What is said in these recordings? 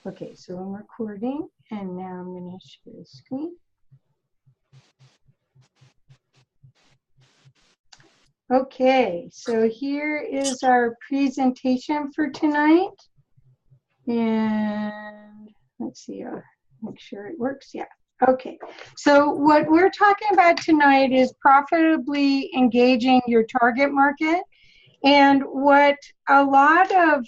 Okay, so I'm recording, and now I'm going to share the screen. Okay, so here is our presentation for tonight. And let's see, make sure it works. Yeah. Okay, so what we're talking about tonight is profitably engaging your target market. And what a lot of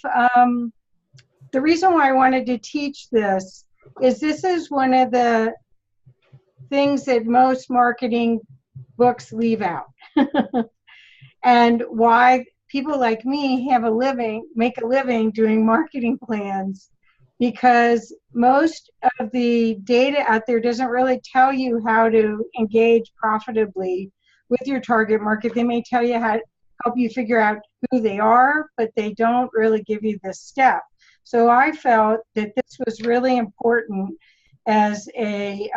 the reason why I wanted to teach this is one of the things that most marketing books leave out. And why people like me make a living doing marketing plans, because most of the data out there doesn't really tell you how to engage profitably with your target market. They may tell you how to help you figure out who they are, but they don't really give you the step. So I felt that this was really important as a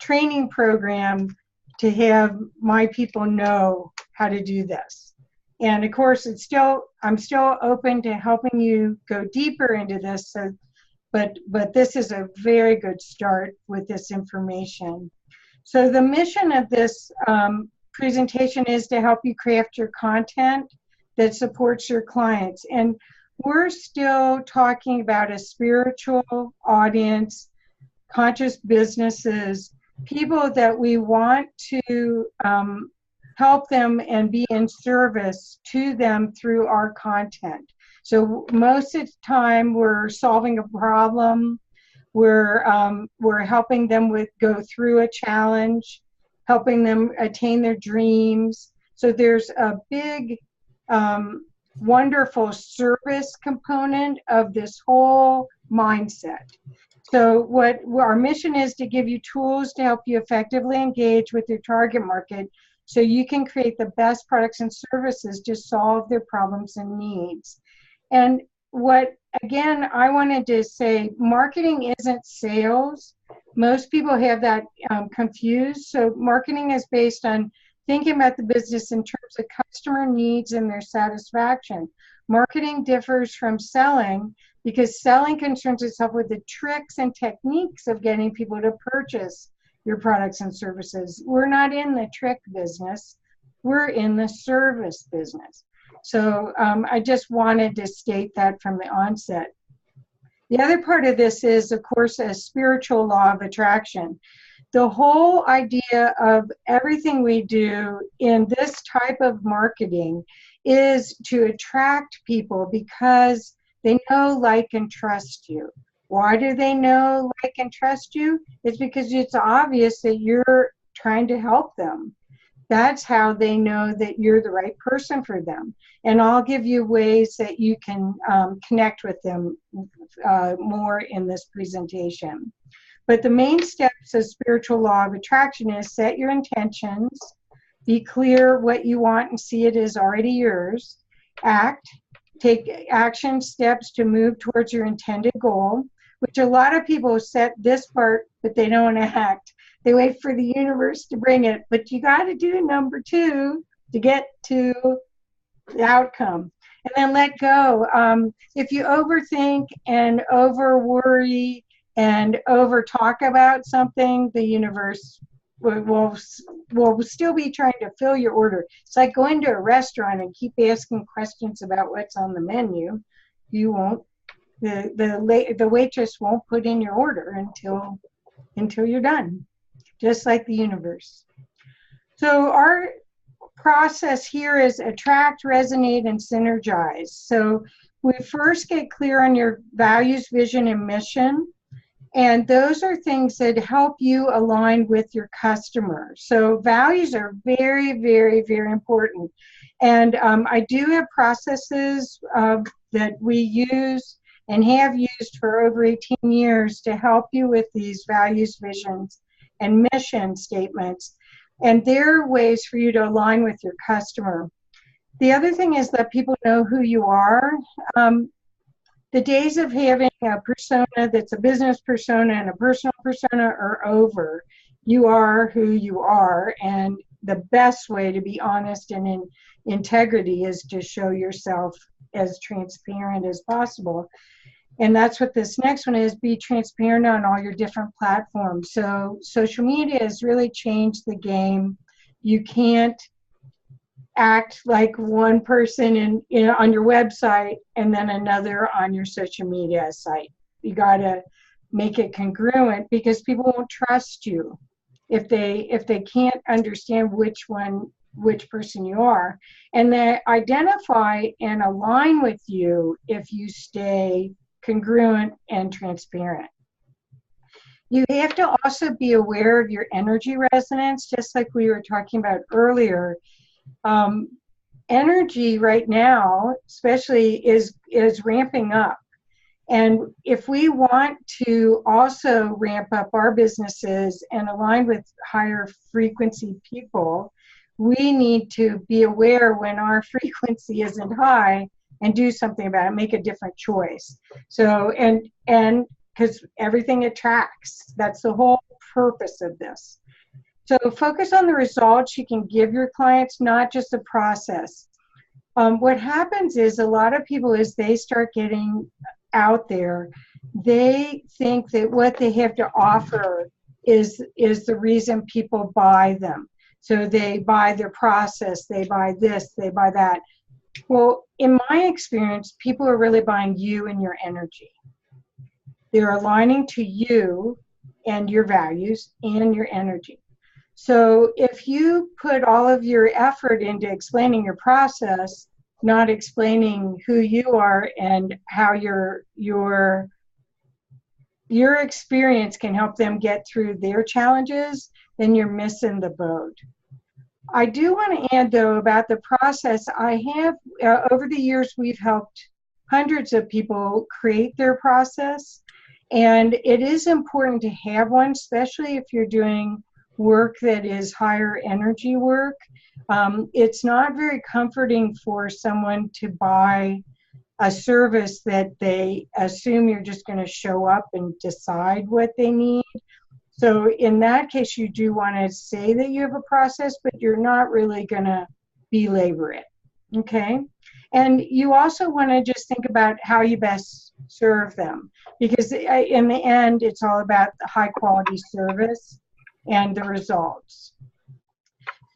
training program to have my people know how to do this. And of course, I'm still open to helping you go deeper into this. So, but this is a very good start with this information. So the mission of this presentation is to help you craft your content that supports your clients. And we're still talking about a spiritual audience, conscious businesses, people that we want to help them and be in service to them through our content. So most of the time we're solving a problem, we're helping them go through a challenge, helping them attain their dreams. So there's a big wonderful service component of this whole mindset. So what our mission is to give you tools to help you effectively engage with your target market so you can create the best products and services to solve their problems and needs. And again, I wanted to say, marketing isn't sales. Most people have that confused. So marketing is based on thinking about the business in terms of customer needs and their satisfaction. Marketing differs from selling because selling concerns itself with the tricks and techniques of getting people to purchase your products and services. We're not in the trick business. We're in the service business. So I just wanted to state that from the onset. The other part of this is, of course, a spiritual law of attraction. The whole idea of everything we do in this type of marketing is to attract people because they know, like, and trust you. Why do they know, like, and trust you? It's because it's obvious that you're trying to help them. That's how they know that you're the right person for them. And I'll give you ways that you can connect with them more in this presentation. But the main steps of spiritual law of attraction is set your intentions, be clear what you want and see it as already yours, act, take action steps to move towards your intended goal, which a lot of people set this part, but they don't act. They wait for the universe to bring it, but you got to do number 2 to get to the outcome. And then let go. If you overthink and over worry and over talk about something, the universe will still be trying to fill your order. It's like going to a restaurant and keep asking questions about what's on the menu. You won't. The waitress won't put in your order until you're done, just like the universe. So our process here is attract, resonate, and synergize. So we first get clear on your values, vision, and mission. And those are things that help you align with your customer. So values are very, very, very important. And I do have processes that we use and have used for over 18 years to help you with these values, visions, and mission statements. And they're ways for you to align with your customer. The other thing is that people know who you are. The days of having a persona that's a business persona and a personal persona are over. You are who you are, and the best way to be honest and in integrity is to show yourself as transparent as possible. And that's what this next one is, be transparent on all your different platforms. So social media has really changed the game. You can't act like one person on your website and then another on your social media site. You got to make it congruent, because people won't trust you if they can't understand which person you are, and they identify and align with you if you stay congruent and transparent. You have to also be aware of your energy resonance, just like we were talking about earlier. Energy right now, especially, is ramping up. And if we want to also ramp up our businesses and align with higher frequency people, we need to be aware when our frequency isn't high and do something about it, make a different choice. So, and because everything attracts, that's the whole purpose of this. So focus on the results you can give your clients, not just the process. What happens is, a lot of people, as they start getting out there, they think that what they have to offer is the reason people buy them. So they buy their process, they buy this, they buy that. Well, in my experience, people are really buying you and your energy. They're aligning to you and your values and your energy. So if you put all of your effort into explaining your process, not explaining who you are and how your experience can help them get through their challenges, then you're missing the boat. I do want to add, though, about the process. I have, over the years, we've helped hundreds of people create their process. And it is important to have one, especially if you're doing work that is higher energy work. It's not very comforting for someone to buy a service that they assume you're just going to show up and decide what they need. So in that case, you do want to say that you have a process, but you're not really going to belabor it, okay? And you also want to just think about how you best serve them, because in the end, it's all about the high quality service and the results.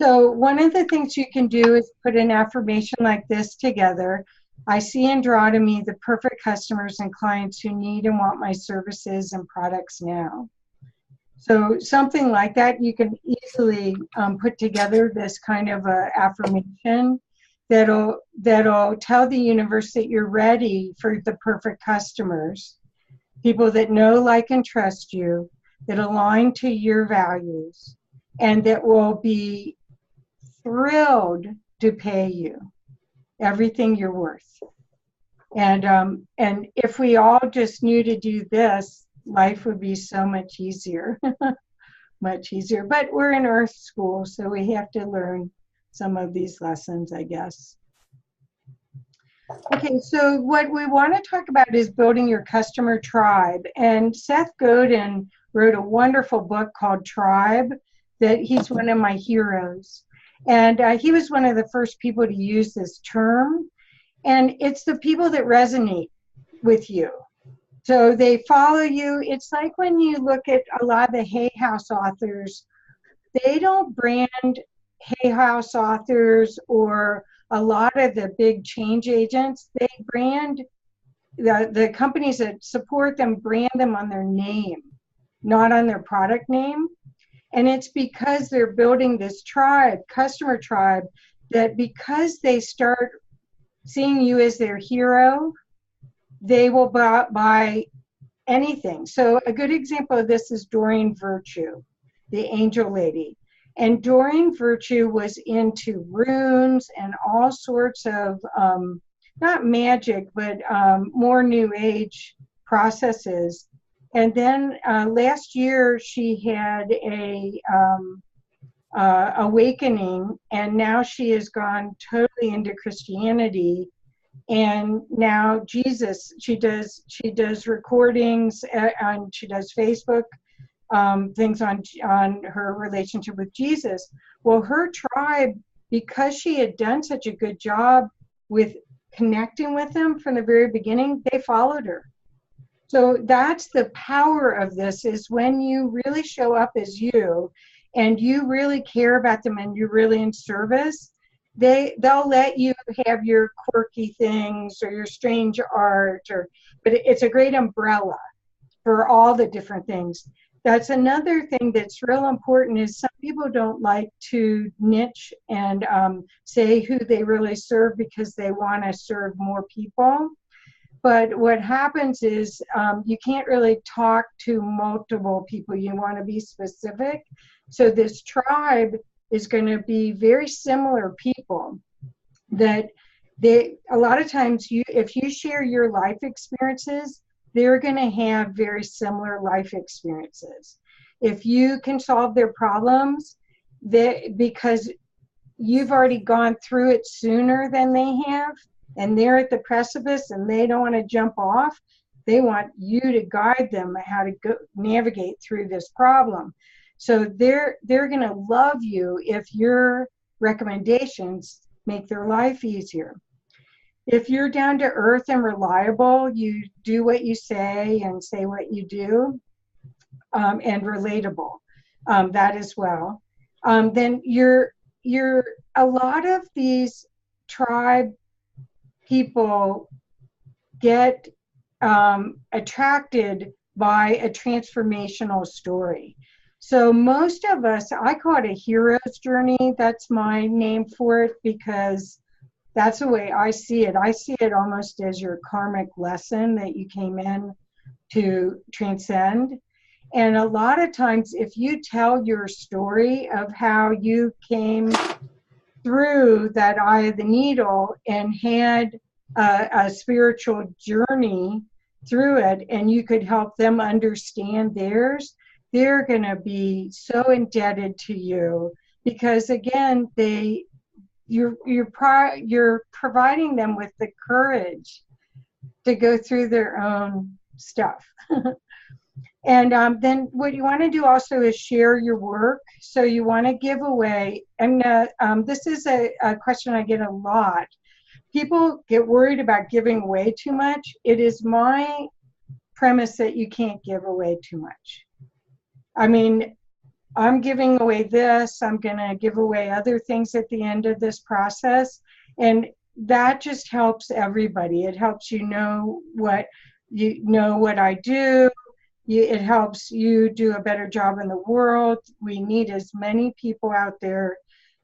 So one of the things you can do is put an affirmation like this together. I see and draw to me the perfect customers and clients who need and want my services and products now. So something like that, you can easily put together this kind of a affirmation that'll tell the universe that you're ready for the perfect customers, people that know, like, and trust you, that align to your values, and that will be thrilled to pay you everything you're worth. And if we all just knew to do this, life would be so much easier, much easier. But we're in Earth School, so we have to learn some of these lessons, I guess. Okay, so what we want to talk about is building your customer tribe. And Seth Godin wrote a wonderful book called Tribe, that he's one of my heroes. And he was one of the first people to use this term. And it's the people that resonate with you. So they follow you. It's like when you look at a lot of the Hay House authors, they don't brand Hay House authors or a lot of the big change agents. They brand, the companies that support them brand them on their name, not on their product name. And it's because they're building this tribe, customer tribe, that because they start seeing you as their hero, they will buy anything. So a good example of this is Doreen Virtue, the angel lady. And Doreen Virtue was into runes and all sorts of, not magic, but more new age processes. And then last year she had a awakening, and now she has gone totally into Christianity. And now Jesus, she does recordings, and she does Facebook things on her relationship with Jesus. Well, her tribe, because she had done such a good job with connecting with him from the very beginning, they followed her. So that's the power of this, is when you really show up as you and you really care about them and you're really in service, they'll let you have your quirky things or your strange art, or but it's a great umbrella for all the different things. That's another thing that's real important, is some people don't like to niche and say who they really serve because they want to serve more people. But what happens is you can't really talk to multiple people. You want to be specific. So this tribe is going to be very similar people that a lot of times if you share your life experiences, they're going to have very similar life experiences. If you can solve their problems, because you've already gone through it sooner than they have, and they're at the precipice and they don't want to jump off, they want you to guide them how to navigate through this problem. So they're going to love you if your recommendations make their life easier. If you're down to earth and reliable, you do what you say and say what you do, and relatable, that as well. Then you're a lot of these tribe people get attracted by a transformational story. So most of us, I call it a hero's journey. That's my name for it, because that's the way I see it. I see it almost as your karmic lesson that you came in to transcend. And a lot of times, if you tell your story of how you came through that eye of the needle and had a spiritual journey through it, and you could help them understand theirs, they're going to be so indebted to you, because again, you're providing them with the courage to go through their own stuff. And then what you want to do also is share your work. So you want to give away, and this is a question I get a lot. People get worried about giving away too much. It is my premise that you can't give away too much. I mean, I'm giving away this, I'm going to give away other things at the end of this process. And that just helps everybody. It helps know what I do. It helps you do a better job in the world. We need as many people out there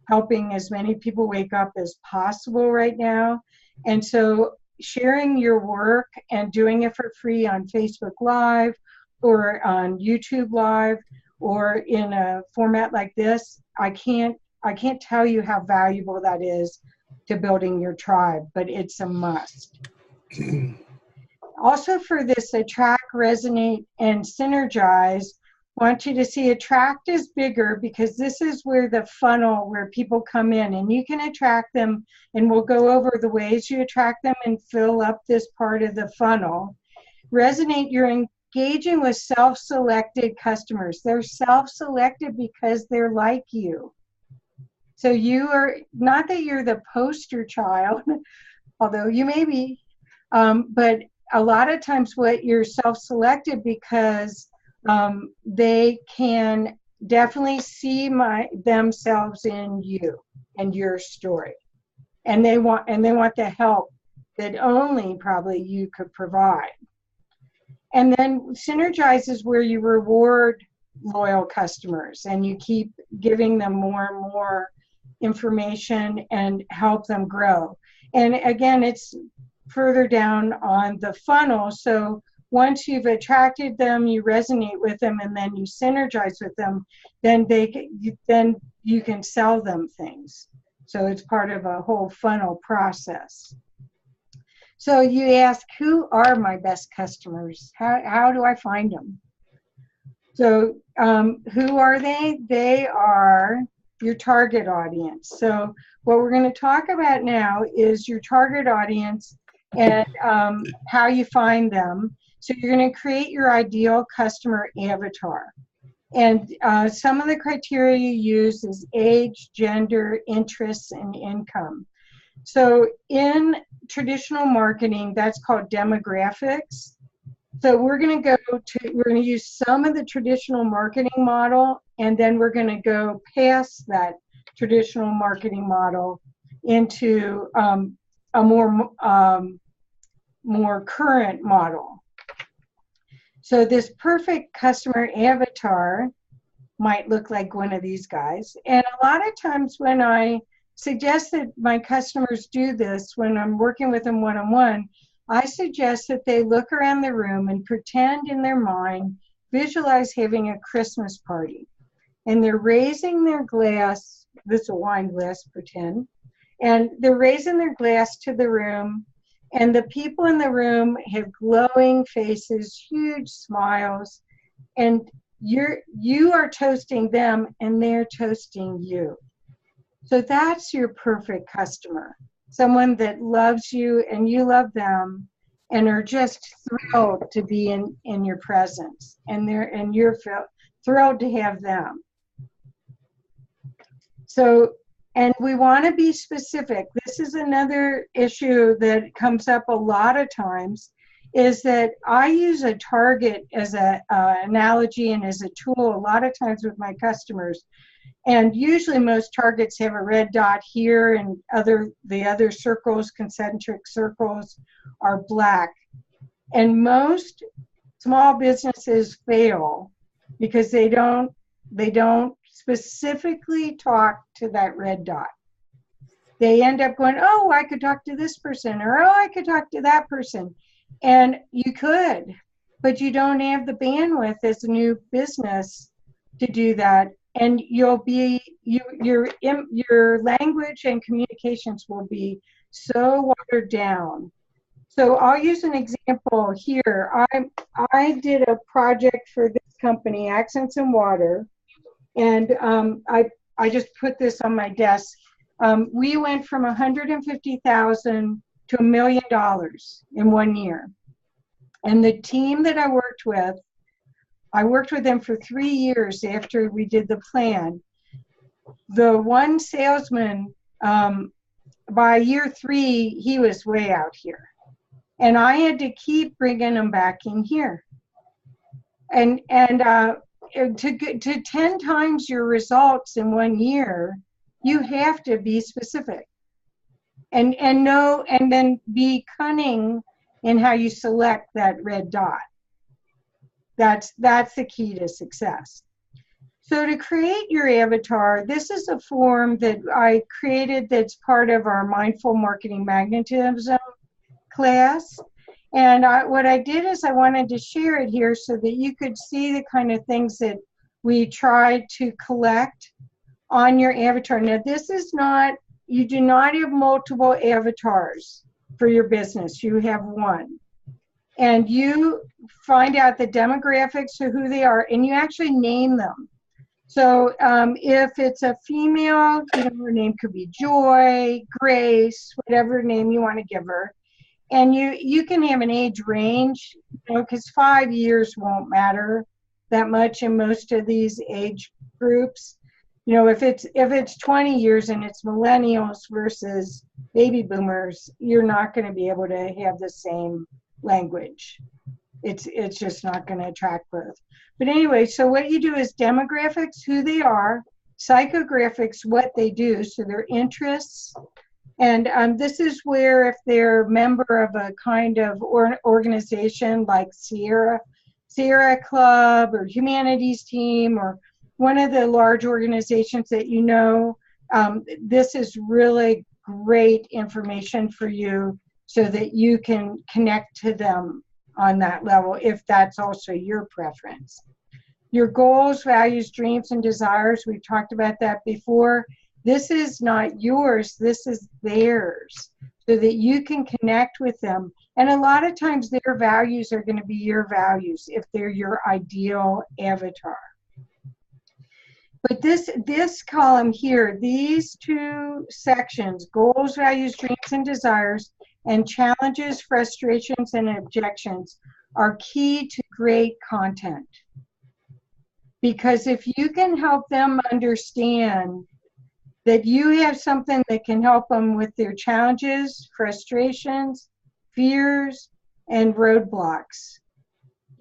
helping as many people wake up as possible right now. And so sharing your work and doing it for free on Facebook Live or on YouTube Live or in a format like this, I can't tell you how valuable that is to building your tribe, but it's a must. Also for this attract, resonate, and synergize, I want you to see attract is bigger, because this is where the funnel, where people come in, and you can attract them, and we'll go over the ways you attract them and fill up this part of the funnel. Resonate, you're engaging with self-selected customers. They're self-selected because they're like you. So you are, not that you're the poster child, although you may be, but a lot of times you're self-selected because they can definitely see themselves in you and your story, and they want the help that only probably you could provide. And then synergize is where you reward loyal customers and you keep giving them more and more information and help them grow. And again, it's further down on the funnel. So once you've attracted them, you resonate with them, and then you synergize with them, then you can sell them things. So it's part of a whole funnel process. So you ask, who are my best customers? How do I find them? So who are they? They are your target audience. So what we're going to talk about now is your target audience and how you find them. So you're going to create your ideal customer avatar. And some of the criteria you use is age, gender, interests, and income. So in traditional marketing, that's called demographics. So we're going to we're going to use some of the traditional marketing model, and then we're going to go past that traditional marketing model into a more current model. So this perfect customer avatar might look like one of these guys. And a lot of times when I suggest that my customers do this, when I'm working with them one-on-one, I suggest that they look around the room and pretend in their mind, visualize having a Christmas party. And they're raising their glass, this is a wine glass, pretend, and they're raising their glass to the room, and the people in the room have glowing faces, huge smiles, and you are toasting them and they're toasting you. So that's your perfect customer. Someone that loves you and you love them and are just thrilled to be in your presence, and you're thrilled to have them. So, and we want to be specific. This is another issue that comes up a lot of times, is that I use a target as an analogy and as a tool a lot of times with my customers. And usually most targets have a red dot here, and the other circles, concentric circles, are black. And most small businesses fail because they don't specifically talk to that red dot. They end up going, oh, I could talk to this person, or oh, I could talk to that person. And you could, but you don't have the bandwidth as a new business to do that. And your language and communications will be so watered down. So I'll use an example here. I did a project for this company, Accents and Water, and I just put this on my desk. We went from $150,000 to $1 million in 1 year. And the team that I worked with them for 3 years after we did the plan. The one salesman, by year 3, he was way out here. And I had to keep bringing him back in here. And to 10 times your results in 1 year, you have to be specific. And then be cunning in how you select that red dot. That's the key to success. So to create your avatar, this is a form that I created that's part of our Mindful Marketing Magnetism class. And what I did is I wanted to share it here so that you could see the kind of things that we tried to collect on your avatar. Now, this is not, you do not have multiple avatars for your business. You have one. And you find out the demographics of who they are, and you actually name them. So if it's a female, her name could be Joy, Grace, whatever name you want to give her. And you can have an age range, because 5 years won't matter that much in most of these age groups. If it's 20 years and it's millennials versus baby boomers, you're not going to be able to have the same language. It's just not going to attract both. But anyway, so what you do is demographics, who they are, psychographics, what they do, so their interests. And this is where if they're a member of a kind of organization like Sierra Club or Humanities Team or one of the large organizations that this is really great information for you so that you can connect to them on that level if that's also your preference. Your goals, values, dreams, and desires, we've talked about that before. This is not yours, this is theirs, so that you can connect with them. And a lot of times their values are going to be your values if they're your ideal avatar. But this column here, these two sections, goals, values, dreams, and desires, and challenges, frustrations, and objections, are key to great content. Because if you can help them understand that you have something that can help them with their challenges, frustrations, fears, and roadblocks,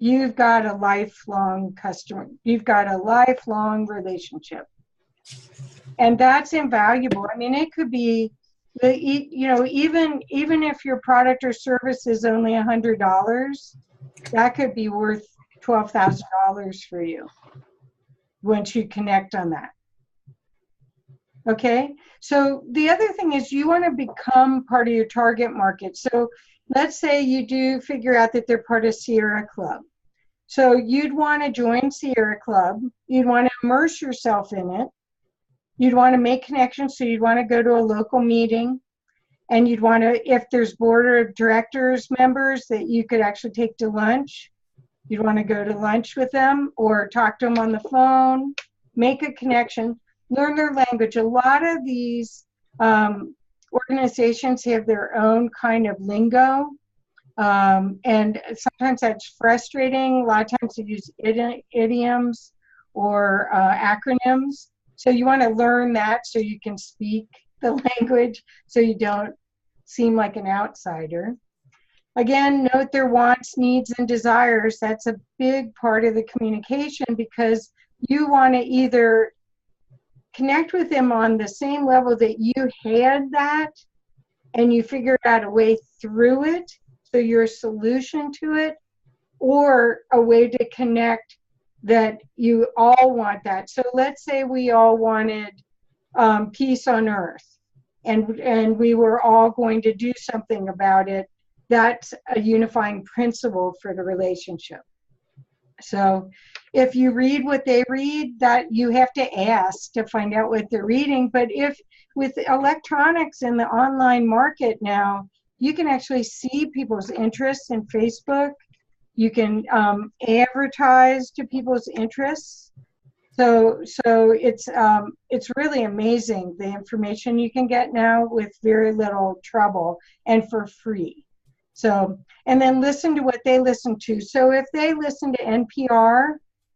you've got a lifelong customer. You've got a lifelong relationship. And that's invaluable. I mean, it could be, even if your product or service is only $100, that could be worth $12,000 for you once you connect on that. Okay, so the other thing is you want to become part of your target market. So let's say you do figure out that they're part of Sierra Club. So you'd want to join Sierra Club. You'd want to immerse yourself in it. You'd want to make connections. So you'd want to go to a local meeting, and you'd want to, if there's board of directors members that you could actually take to lunch, you'd want to go to lunch with them or talk to them on the phone, make a connection. Learn their language. A lot of these organizations have their own kind of lingo, and sometimes that's frustrating. A lot of times they use idioms or acronyms. So you want to learn that so you can speak the language so you don't seem like an outsider. Again, note their wants, needs, and desires. That's a big part of the communication, because you want to either connect with them on the same level that you had that, and you figured out a way through it, so you're a solution to it, or a way to connect that you all want that. So let's say we all wanted peace on earth, and we were all going to do something about it. That's a unifying principle for the relationship. So if you read what they read, that you have to ask to find out what they're reading. But if with electronics in the online market now, you can actually see people's interests in Facebook. You can advertise to people's interests. So it's really amazing the information you can get now with very little trouble and for free. So, and then listen to what they listen to. So if they listen to NPR,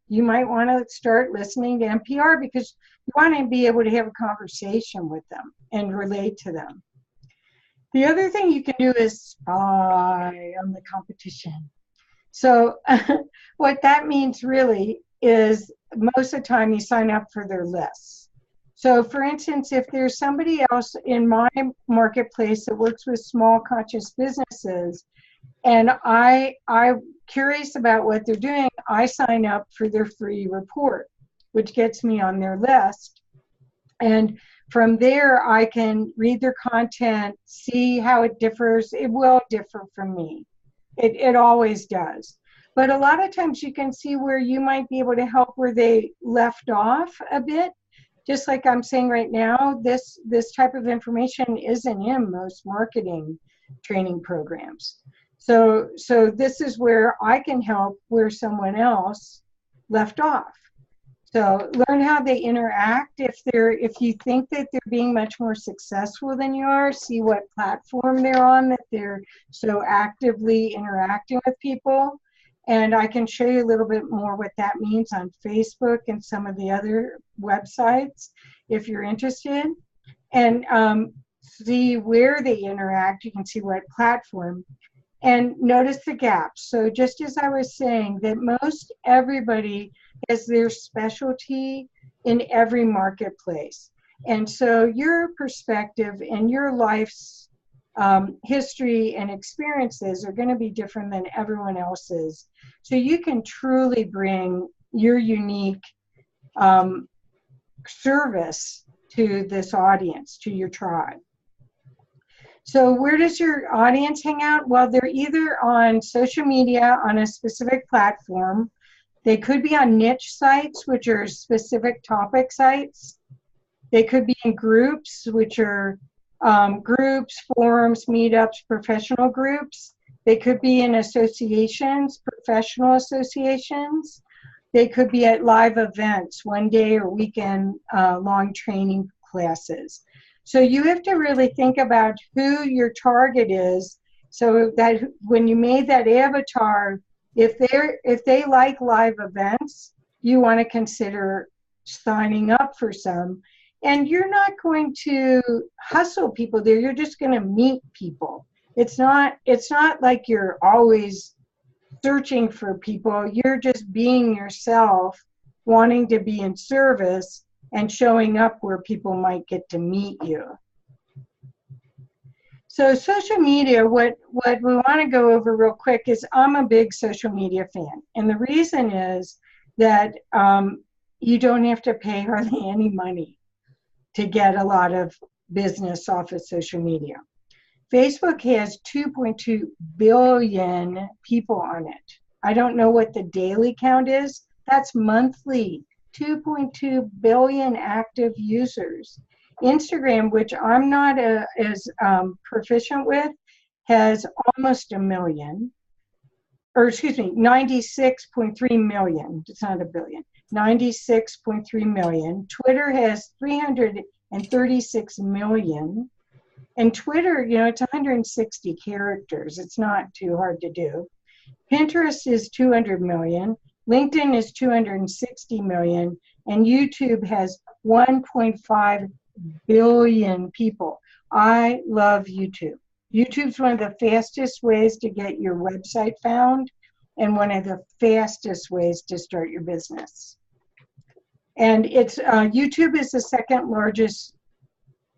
you might want to start listening to NPR, because you want to be able to have a conversation with them and relate to them. The other thing you can do is spy on the competition. So what that means really is most of the time you sign up for their lists. So for instance, if there's somebody else in my marketplace that works with small conscious businesses, and I'm curious about what they're doing, I sign up for their free report, which gets me on their list. And from there, I can read their content, see how it differs. It will differ from me. It always does. But a lot of times you can see where you might be able to help where they left off a bit. Just like I'm saying right now, this type of information isn't in most marketing training programs. So this is where I can help where someone else left off. So learn how they interact. If you think that they're being much more successful than you are, see what platform they're on, that they're so actively interacting with people. And I can show you a little bit more what that means on Facebook and some of the other websites if you're interested. And see where they interact. You can see what platform. And notice the gaps. So just as I was saying, that most everybody has their specialty in every marketplace. And so your perspective and your life's history and experiences are going to be different than everyone else's. So you can truly bring your unique service to this audience, to your tribe. So where does your audience hang out? Well, they're either on social media on a specific platform. They could be on niche sites, which are specific topic sites. They could be in groups, which are groups, forums, meetups, professional groups. They could be in associations, professional associations. They could be at live events, one day or weekend long training classes. So you have to really think about who your target is, so that when you made that avatar, if they like live events, you want to consider signing up for some. And you're not going to hustle people there. You're just going to meet people. It's not like you're always searching for people. You're just being yourself, wanting to be in service and showing up where people might get to meet you. So social media, what we want to go over real quick is I'm a big social media fan. And the reason is that you don't have to pay hardly any money to get a lot of business off of social media. Facebook has 2.2 billion people on it. I don't know what the daily count is. That's monthly. 2.2 billion active users. Instagram, which I'm not as proficient with, has almost a million, or excuse me, 96.3 million. It's not a billion. 96.3 million. Twitter has 336 million. And Twitter, you know, it's 160 characters. It's not too hard to do. Pinterest is 200 million. LinkedIn is 260 million. And YouTube has 1.5 billion people. I love YouTube. YouTube's one of the fastest ways to get your website found and one of the fastest ways to start your business. And it's YouTube is the second largest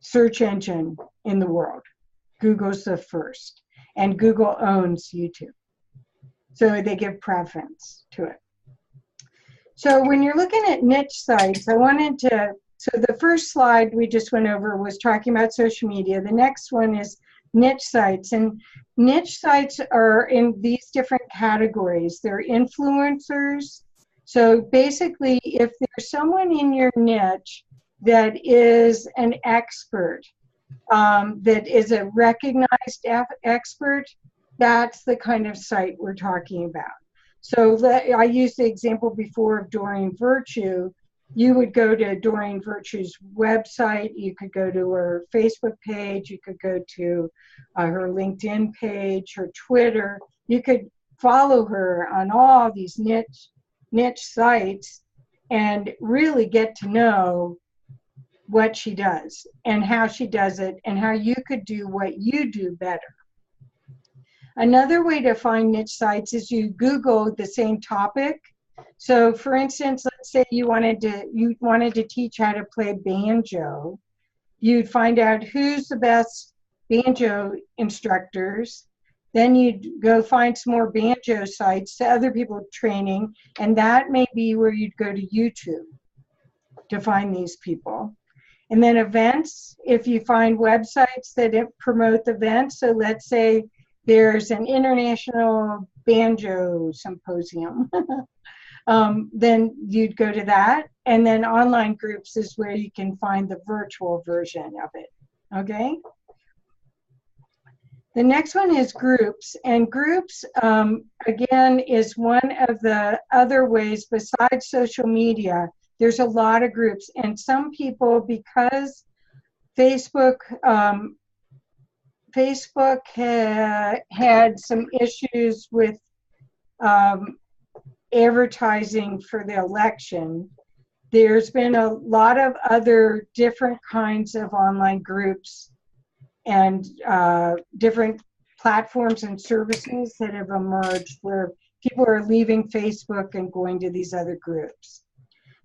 search engine in the world. Google's the first. And Google owns YouTube. So they give preference to it. So when you're looking at niche sites, I wanted to, so the first slide we just went over was talking about social media. The next one is niche sites. And niche sites are in these different categories. They're influencers. So basically, if there's someone in your niche that is an expert, that is a recognized expert, that's the kind of site we're talking about. So I used the example before of Doreen Virtue. You would go to Doreen Virtue's website, you could go to her Facebook page, you could go to her LinkedIn page, her Twitter. You could follow her on all these niche sites and really get to know what she does and how she does it and how you could do what you do better. Another way to find niche sites is you Google the same topic. So for instance, let's say you wanted to teach how to play banjo. You'd find out who's the best banjo instructors. Then you'd go find some more banjo sites to other people training, and that may be where you'd go to YouTube to find these people. And then events, if you find websites that promote events, so let's say there's an international banjo symposium, then you'd go to that. And then online groups is where you can find the virtual version of it, okay? The next one is groups, and groups, again, is one of the other ways besides social media. There's a lot of groups, and some people, because Facebook had some issues with advertising for the election, there's been a lot of other different kinds of online groups and different platforms and services that have emerged where people are leaving Facebook and going to these other groups.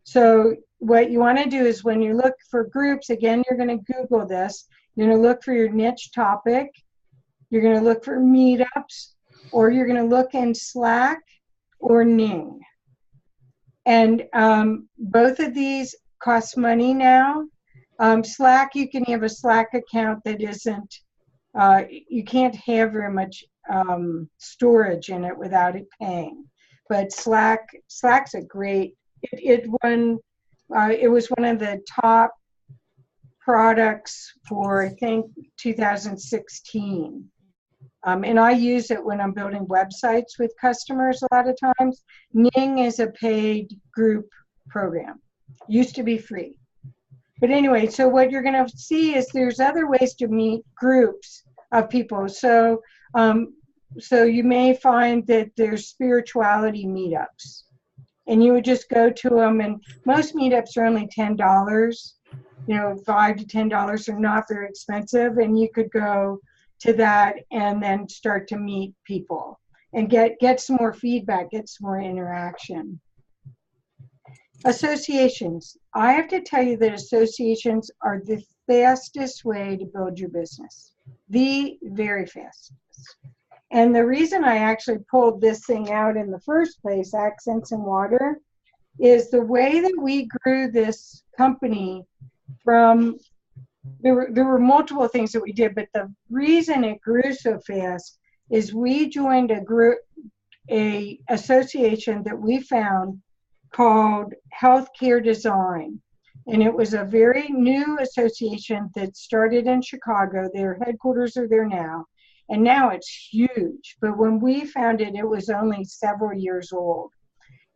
So what you want to do is when you look for groups, again, you're going to Google this. You're going to look for your niche topic. You're going to look for meetups, or you're going to look in Slack or Ning. And both of these cost money now. Slack, you can have a Slack account that isn't, you can't have very much storage in it without it paying. But Slack's a great, it was one of the top products for, I think, 2016. And I use it when I'm building websites with customers a lot of times. Ning is a paid group program. Used to be free. But anyway, so what you're going to see is there's other ways to meet groups of people. So, so you may find that there's spirituality meetups. And you would just go to them, and most meetups are only $10. You know, $5 to $10 are not very expensive, and you could go to that and then start to meet people. and get some more feedback, get some more interaction. Associations. I have to tell you that associations are the fastest way to build your business. The very fastest. And the reason I actually pulled this thing out in the first place, Accents and Water, is the way that we grew this company from, there were multiple things that we did, but the reason it grew so fast is we joined a association that we found called Healthcare Design. And it was a very new association that started in Chicago. Their headquarters are there now. And now it's huge. But when we found it, it was only several years old.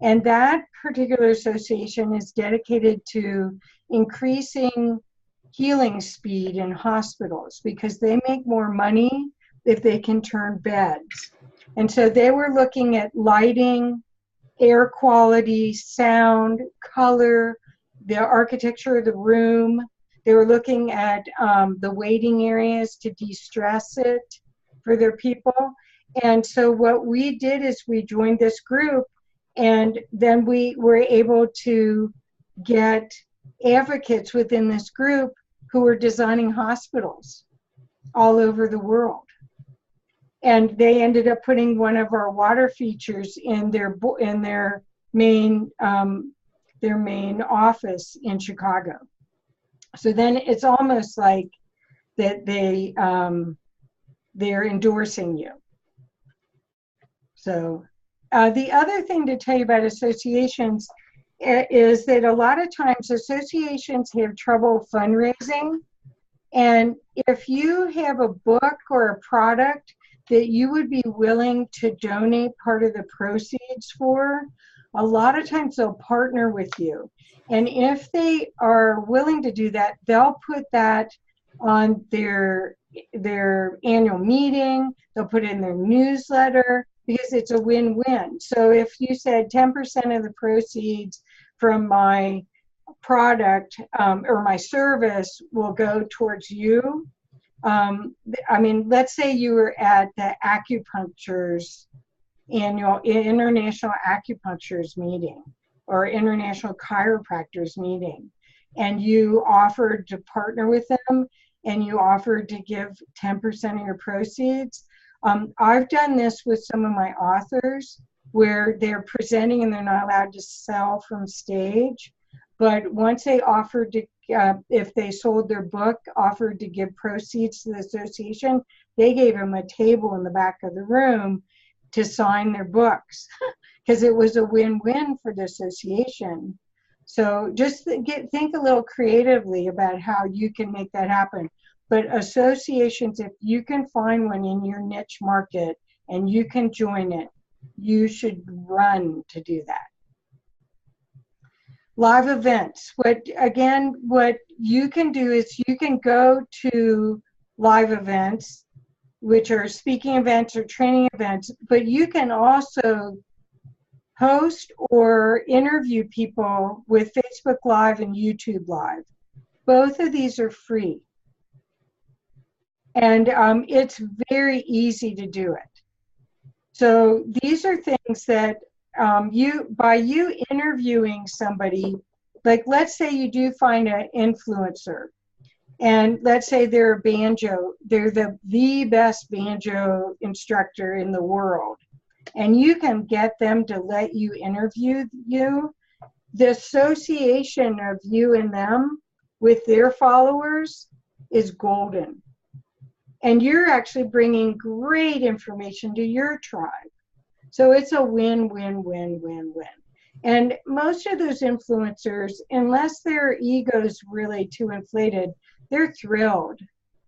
And that particular association is dedicated to increasing healing speed in hospitals because they make more money if they can turn beds. And so they were looking at lighting, air quality, sound, color, the architecture of the room. They were looking at the waiting areas to de-stress it for their people. And so what we did is we joined this group, and then we were able to get advocates within this group who were designing hospitals all over the world. And they ended up putting one of our water features in their main office in Chicago. So then it's almost like that they're endorsing you. So the other thing to tell you about associations is that a lot of times associations have trouble fundraising. And if you have a book or a product that you would be willing to donate part of the proceeds for, a lot of times they'll partner with you. And if they are willing to do that, they'll put that on their annual meeting, they'll put it in their newsletter, because it's a win-win. So if you said 10% of the proceeds from my product or my service will go towards you, I mean, let's say you were at the acupuncture's annual international acupuncture's meeting or international chiropractors meeting, and you offered to partner with them and you offered to give 10% of your proceeds. I've done this with some of my authors where they're presenting and they're not allowed to sell from stage, but once they offered to, if they sold their book, offered to give proceeds to the association, they gave them a table in the back of the room to sign their books because it was a win-win for the association. So just think a little creatively about how you can make that happen. But associations, if you can find one in your niche market and you can join it, you should run to do that. Live events. What you can do is you can go to live events, which are speaking events or training events, but you can also host or interview people with Facebook Live and YouTube Live. Both of these are free. And it's very easy to do it. So these are things that by you interviewing somebody, like let's say you do find an influencer, and let's say they're the best banjo instructor in the world, and you can get them to let you interview you. The association of you and them with their followers is golden. And you're actually bringing great information to your tribe. So it's a win, win, win, win, win. And most of those influencers, unless their ego's really too inflated, they're thrilled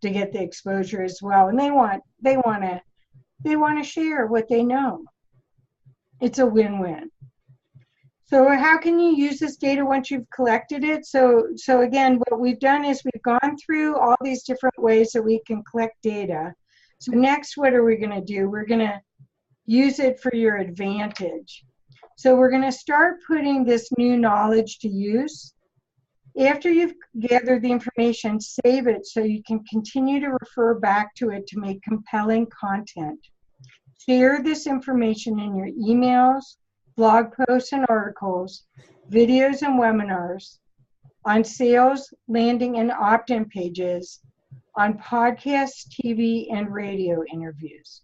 to get the exposure as well. And they want to share what they know. It's a win-win. So how can you use this data once you've collected it? So again, what we've done is we've gone through all these different ways that we can collect data. So next, what are we going to do? We're going to use it for your advantage. So we're going to start putting this new knowledge to use. After you've gathered the information, save it so you can continue to refer back to it to make compelling content. Share this information in your emails, blog posts and articles, videos and webinars, on sales, landing, and opt-in pages, on podcasts, TV, and radio interviews.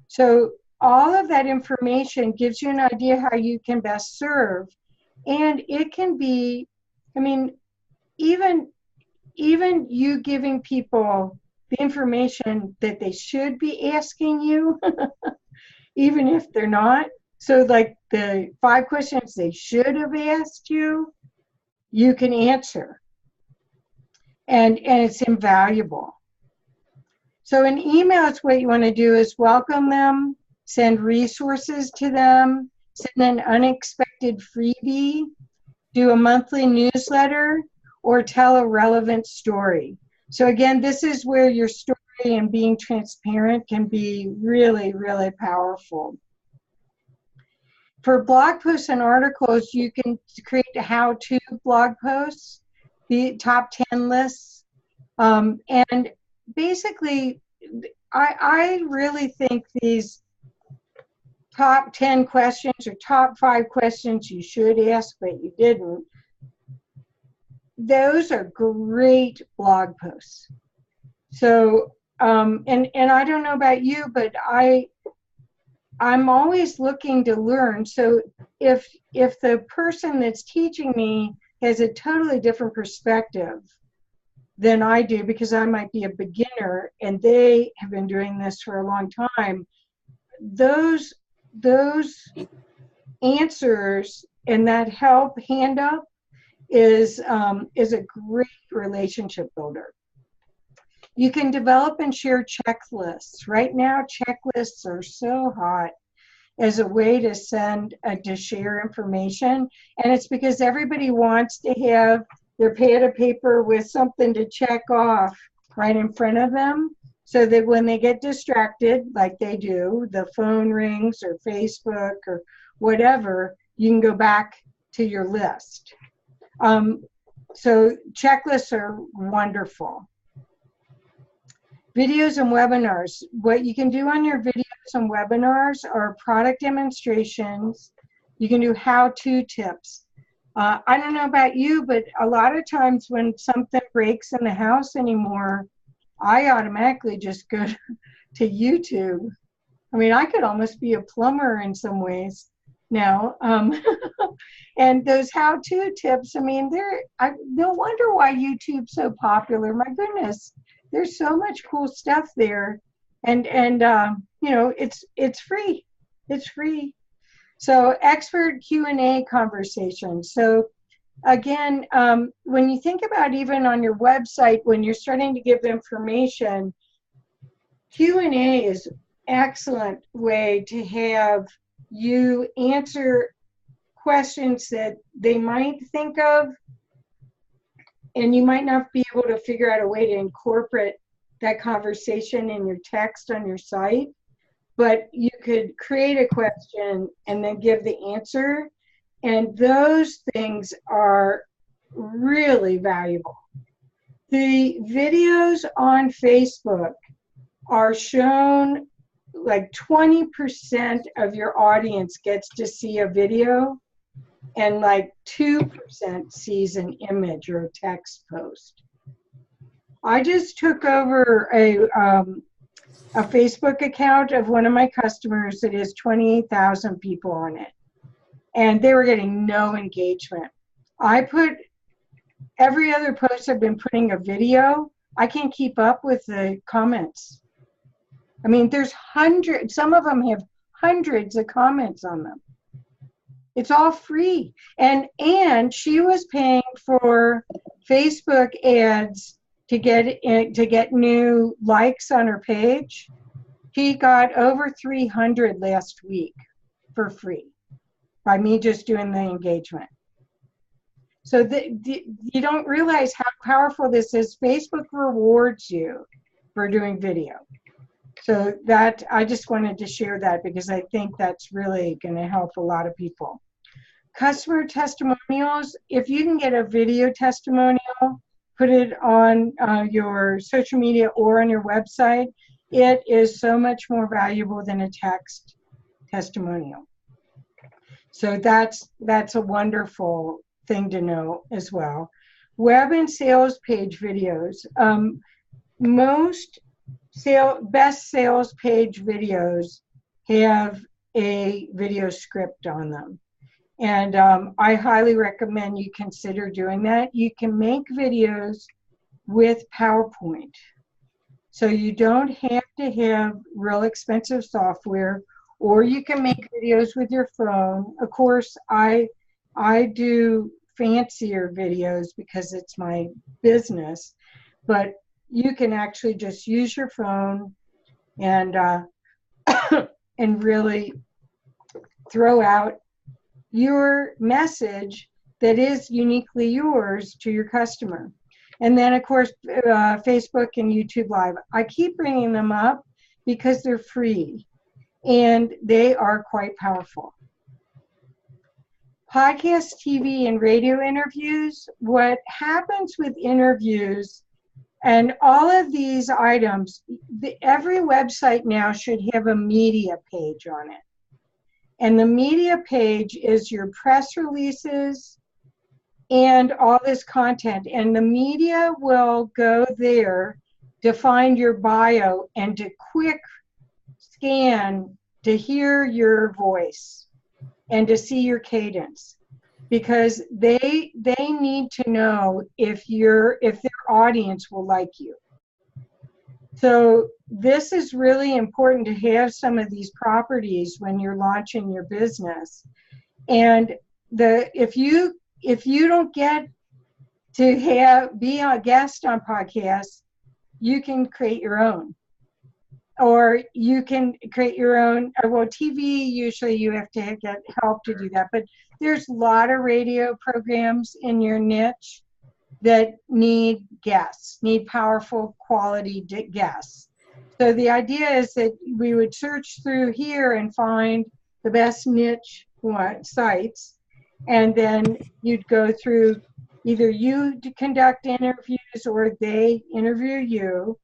So all of that information gives you an idea how you can best serve. And it can be, I mean, even you giving people the information that they should be asking you, even if they're not. So like the 5 questions they should have asked you, you can answer. And it's invaluable. So in emails, what you want to do is welcome them, send resources to them, send an unexpected freebie, do a monthly newsletter, or tell a relevant story. So again, this is where your story and being transparent can be really, really powerful. For blog posts and articles, you can create how-to blog posts, the top 10 lists, and basically, I really think these top 10 questions or top 5 questions you should ask but you didn't, those are great blog posts. So, and I don't know about you, but I'm always looking to learn. So if the person that's teaching me has a totally different perspective than I do, because I might be a beginner and they have been doing this for a long time, those answers and that help hand up is a great relationship builder. You can develop and share checklists. Right now, checklists are so hot as a way to to share information, and it's because everybody wants to have their pad of paper with something to check off right in front of them, so that when they get distracted, like they do, the phone rings or Facebook or whatever, you can go back to your list. So checklists are wonderful. Videos and webinars. What you can do on your videos and webinars are product demonstrations. You can do how-to tips. I don't know about you, but a lot of times when something breaks in the house anymore, I automatically just go to YouTube. I mean, I could almost be a plumber in some ways now. And those how-to tips, I mean, no wonder why YouTube's so popular. My goodness, there's so much cool stuff there. And you know, it's free. It's free. So expert Q&A conversations. So again, when you think about even on your website, when you're starting to give information, Q&A is an excellent way to have you answer questions that they might think of, and you might not be able to figure out a way to incorporate that conversation in your text on your site, but you could create a question and then give the answer. And those things are really valuable. The videos on Facebook are shown, like 20% of your audience gets to see a video, and like 2% sees an image or a text post. I just took over a Facebook account of one of my customers that has 28,000 people on it, and they were getting no engagement. I put every other post I've been putting a video. I can't keep up with the comments. I mean, there's hundreds, some of them have hundreds of comments on them. It's all free. And she was paying for Facebook ads to get new likes on her page. She got over 300 last week for free by me just doing the engagement. So you don't realize how powerful this is. Facebook rewards you for doing video. So that, I just wanted to share that because I think that's really going to help a lot of people. Customer testimonials, if you can get a video testimonial, put it on your social media or on your website, it is so much more valuable than a text testimonial. So that's a wonderful thing to know as well. Web and sales page videos. Most best sales page videos have a video script on them. And I highly recommend you consider doing that. You can make videos with PowerPoint. So you don't have to have real expensive software, or you can make videos with your phone. Of course, I do fancier videos because it's my business, but you can actually just use your phone and and really throw out your message that is uniquely yours to your customer. And then, of course, Facebook and YouTube Live. I keep bringing them up because they're free and they are quite powerful. Podcast, TV, and radio interviews. What happens with interviews and all of these items, every website now should have a media page on it. And the media page is your press releases and all this content. And the media will go there to find your bio and to quick scan to hear your voice and to see your cadence, because they need to know if their audience will like you. So this is really important to have some of these properties when you're launching your business. And if you don't get to be a guest on podcasts, you can create your own. Or you can create your own. Well, TV, usually you have to get help to do that. But there's a lot of radio programs in your niche that need guests, need powerful quality guests. So the idea is that we would search through here and find the best niche sites, and then you'd go through, either you conduct interviews or they interview you.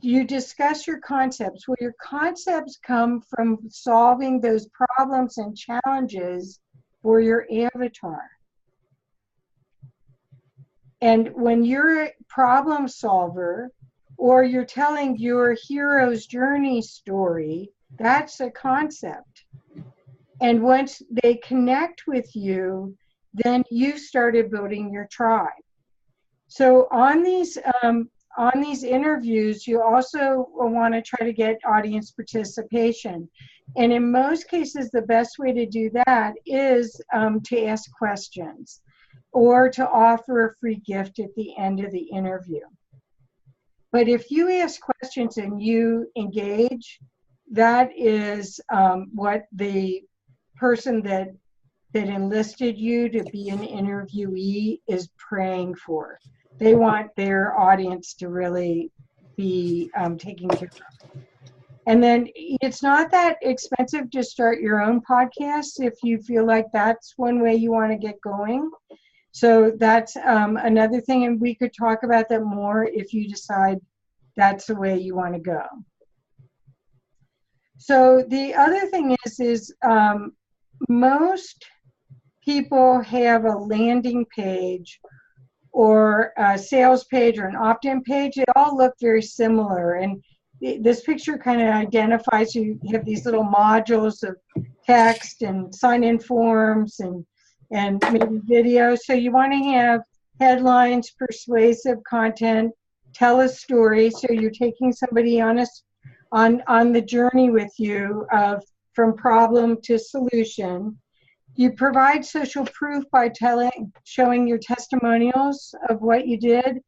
You discuss your concepts. Well, your concepts come from solving those problems and challenges for your avatar. And when you're a problem solver, or you're telling your hero's journey story, that's a concept. And once they connect with you, then you started building your tribe. So on these interviews, you also want to try to get audience participation. And in most cases, the best way to do that is to ask questions or to offer a free gift at the end of the interview. But if you ask questions and you engage, that is what the person that enlisted you to be an interviewee is praying for. They want their audience to really be taken care of. And then it's not that expensive to start your own podcast if you feel like that's one way you want to get going. So that's another thing, and we could talk about that more if you decide that's the way you want to go. So the other thing is most people have a landing page or a sales page or an opt-in page. They all look very similar, and this picture kind of identifies you have these little modules of text and sign-in forms and maybe video. So you want to have headlines, persuasive content, tell a story. So you're taking somebody on the journey with you from problem to solution. You provide social proof by showing your testimonials of what you did.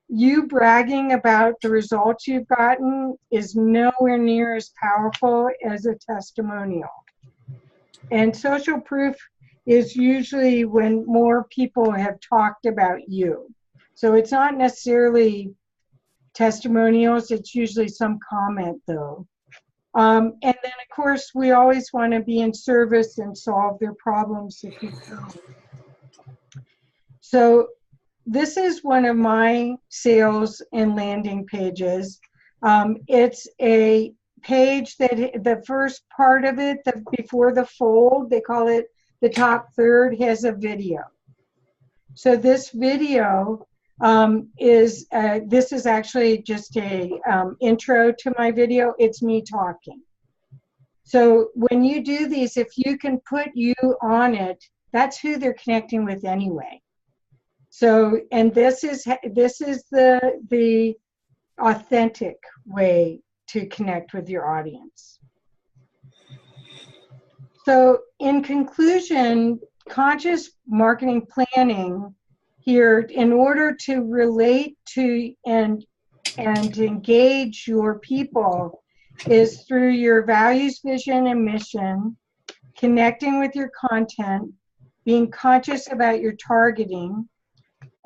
You bragging about the results you've gotten is nowhere near as powerful as a testimonial. And social proof is usually when more people have talked about you. So it's not necessarily testimonials, it's usually some comment though. And then of course, we always want to be in service and solve their problems if you can. So this is one of my sales and landing pages. It's a page that the first part of it, before the fold, they call it the top third, has a video. So this video this is actually just a intro to my video. It's me talking. So when you do these, if you can put you on it, that's who they're connecting with anyway. So, and this is the authentic way to connect with your audience. So in conclusion, conscious marketing planning here, in order to relate to and engage your people, is through your values, vision, and mission, connecting with your content, being conscious about your targeting,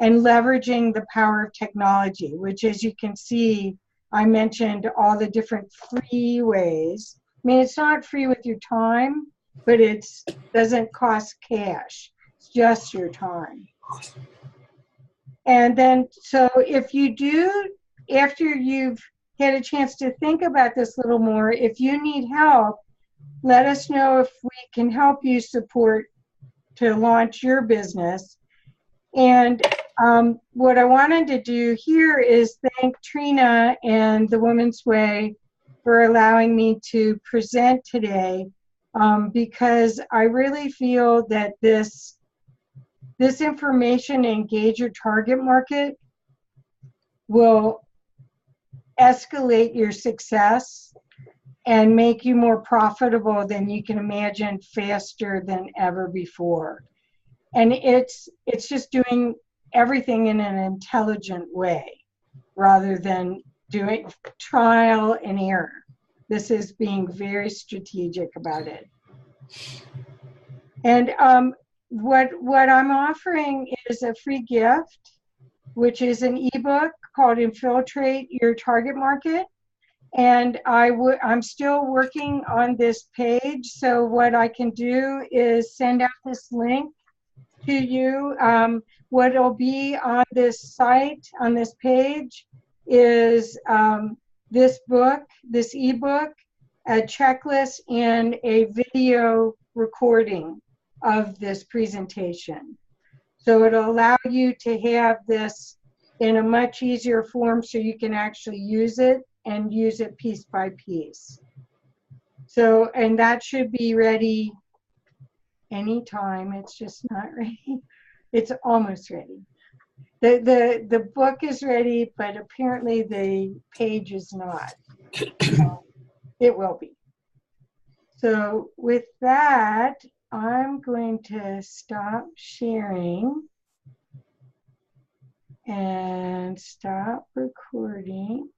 and leveraging the power of technology, which, as you can see, I mentioned all the different free ways. I mean, it's not free with your time, but it doesn't cost cash. It's just your time. And then, so if you do, after you've had a chance to think about this a little more, if you need help, let us know if we can help you support to launch your business. And what I wanted to do here is thank Trina and the Woman's Way for allowing me to present today, because I really feel that this information, engage your target market, will escalate your success and make you more profitable than you can imagine, faster than ever before. And it's just doing everything in an intelligent way rather than doing trial and error. This is being very strategic about it. And what I'm offering is a free gift, which is an ebook called Infiltrate Your Target Market. And I'm still working on this page. So what I can do is send out this link to you. What will be on this site, on this page, is this book, this ebook, a checklist, and a video recording of this presentation. So it'll allow you to have this in a much easier form so you can actually use it and use it piece by piece. So, and that should be ready anytime. It's just not ready. It's almost ready. The book is ready, but apparently the page is not. It will be. So with that, I'm going to stop sharing and stop recording.